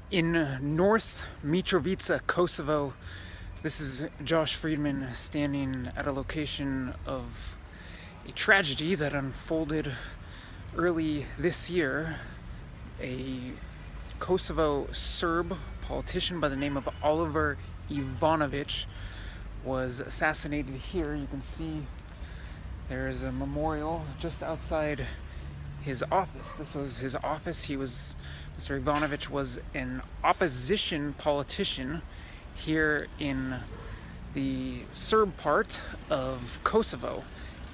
In North Mitrovica, Kosovo, this is Josh Friedman standing at a location of a tragedy that unfolded early this year. A Kosovo Serb politician by the name of Oliver Ivanovic was assassinated here. You can see there is a memorial just outside his office. This was his office. Mr. Ivanovic was an opposition politician here in the Serb part of Kosovo.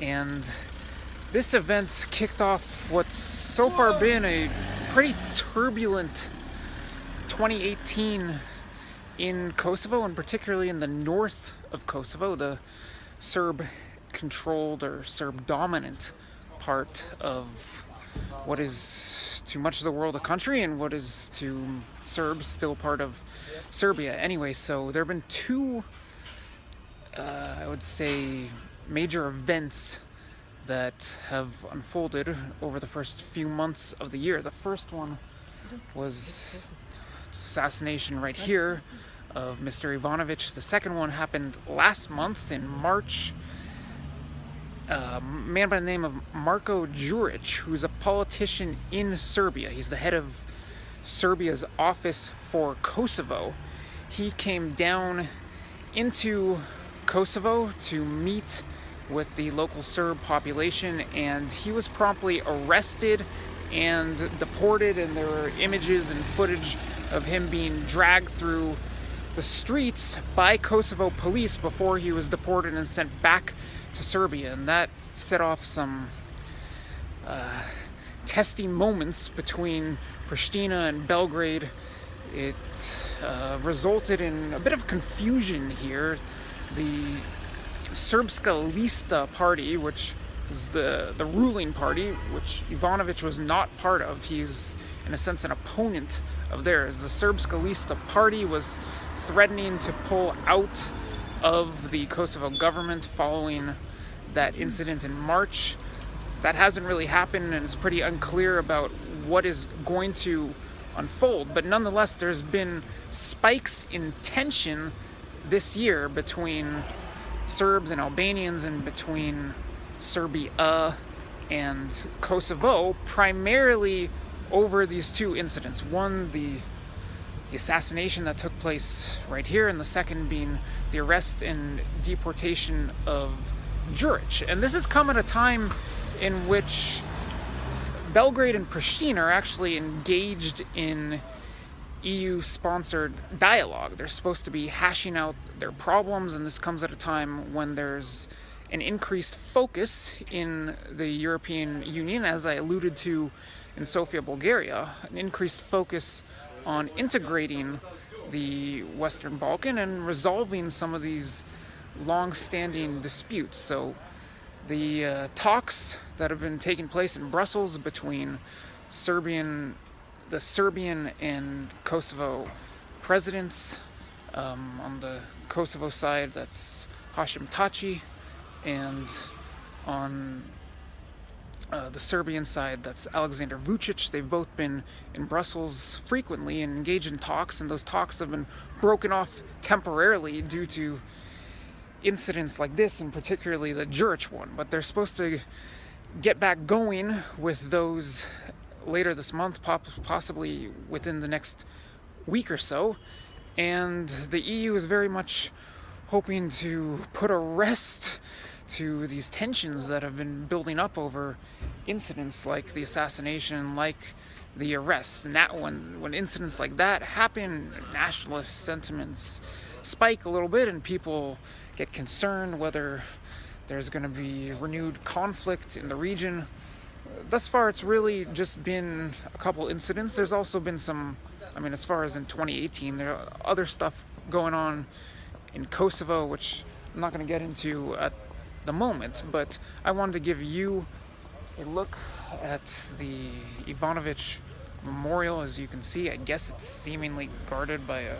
And this event kicked off what's so far been a pretty turbulent 2018 in Kosovo, and particularly in the north of Kosovo, the Serb-controlled or Serb-dominant part of what is to much of the world a country and what is to Serbs still part of Serbia. Anyway, so there have been two, I would say, major events that have unfolded over the first few months of the year. The first one was assassination right here of Mr. Ivanovic. The second one happened last month in March. A man by the name of Marko George, who's a politician in Serbia. He's the head of Serbia's office for Kosovo. He came down into Kosovo to meet with the local Serb population, and he was promptly arrested and deported, and there were images and footage of him being dragged through the streets by Kosovo police before he was deported and sent back to Serbia. And that set off some testy moments between Pristina and Belgrade. It resulted in a bit of confusion here. The Srpska Lista party, which is the ruling party, which Ivanovic was not part of. He's, in a sense, an opponent of theirs. The Srpska Lista party was threatening to pull out of the Kosovo government following that incident in March. That hasn't really happened, and it's pretty unclear about what is going to unfold. But nonetheless, there's been spikes in tension this year between Serbs and Albanians and between Serbia and Kosovo, primarily over these two incidents. One, the assassination that took place right here, and the second being the arrest and deportation of George. And this has come at a time in which Belgrade and Pristina are actually engaged in EU-sponsored dialogue. They're supposed to be hashing out their problems, and this comes at a time when there's an increased focus in the European Union, as I alluded to in Sofia, Bulgaria, an increased focus on integrating the Western Balkan and resolving some of these long-standing disputes. So the talks that have been taking place in Brussels between the Serbian and Kosovo presidents, on the Kosovo side, that's Hashim Taci, and on the Serbian side, that's Alexander Vučić. They've both been in Brussels frequently and engaged in talks, and those talks have been broken off temporarily due to incidents like this, and particularly the Juric one. But they're supposed to get back going with those later this month, possibly within the next week or so. And the EU is very much hoping to put a rest to these tensions that have been building up over incidents like the assassination, like the arrest. And that when incidents like that happen, nationalist sentiments spike a little bit, and people get concerned whether there's going to be renewed conflict in the region. Thus far, it's really just been a couple incidents. There's also been some, as far as in 2018, there are other stuff going on in Kosovo, which I'm not going to get into at the moment, but I wanted to give you a look at the Ivanovic memorial. As you can see, I guess it's seemingly guarded by a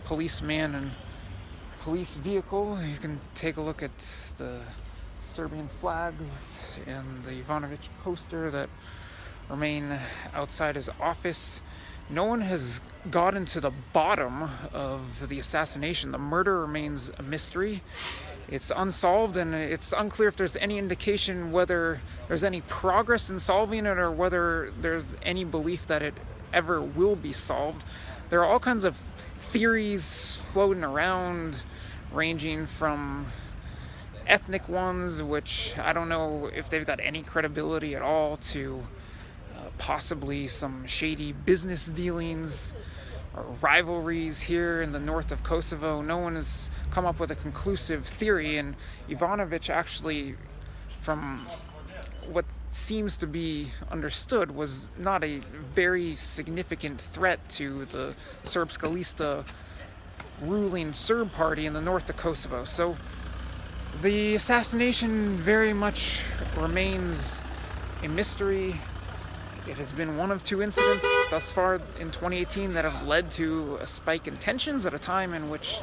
policeman and police vehicle. You can take a look at the Serbian flags and the Ivanovic poster that remain outside his office. no one has gotten to the bottom of the assassination. The murder remains a mystery. It's unsolved, and it's unclear if there's any indication whether there's any progress in solving it or whether there's any belief that it ever will be solved. There are all kinds of theories floating around, ranging from ethnic ones, which I don't know if they've got any credibility at all, to possibly some shady business dealings or rivalries here in the north of Kosovo. No one has come up with a conclusive theory, and Ivanovic actually, from what seems to be understood, was not a very significant threat to the Srpska Lista ruling Serb party in the north of Kosovo. So the assassination very much remains a mystery. It has been one of two incidents thus far in 2018 that have led to a spike in tensions at a time in which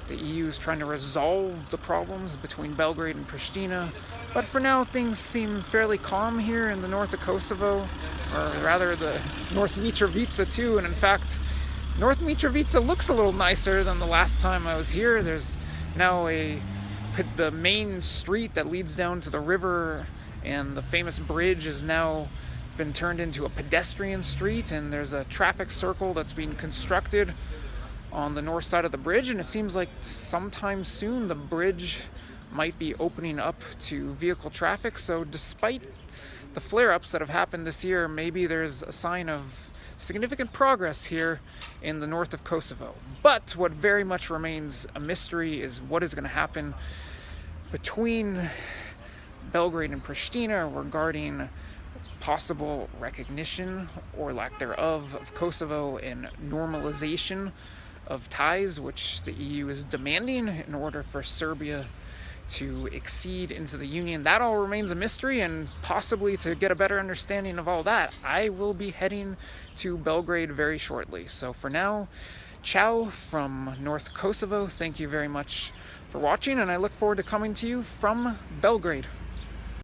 the EU is trying to resolve the problems between Belgrade and Pristina. But for now, things seem fairly calm here in the north of Kosovo, or rather the North Mitrovica too. And in fact, North Mitrovica looks a little nicer than the last time I was here. There's now the main street that leads down to the river, and the famous bridge has now been turned into a pedestrian street, and there's a traffic circle that's being constructed on the north side of the bridge, and it seems like sometime soon the bridge might be opening up to vehicle traffic. So despite the flare-ups that have happened this year, maybe there's a sign of significant progress here in the north of Kosovo. But what very much remains a mystery is what is going to happen between Belgrade and Pristina regarding possible recognition or lack thereof of Kosovo and normalization of ties, which the EU is demanding in order for Serbia to accede into the Union. That all remains a mystery, and possibly to get a better understanding of all that, I will be heading to Belgrade very shortly. So for now, ciao from North Kosovo. Thank you very much for watching, and I look forward to coming to you from Belgrade.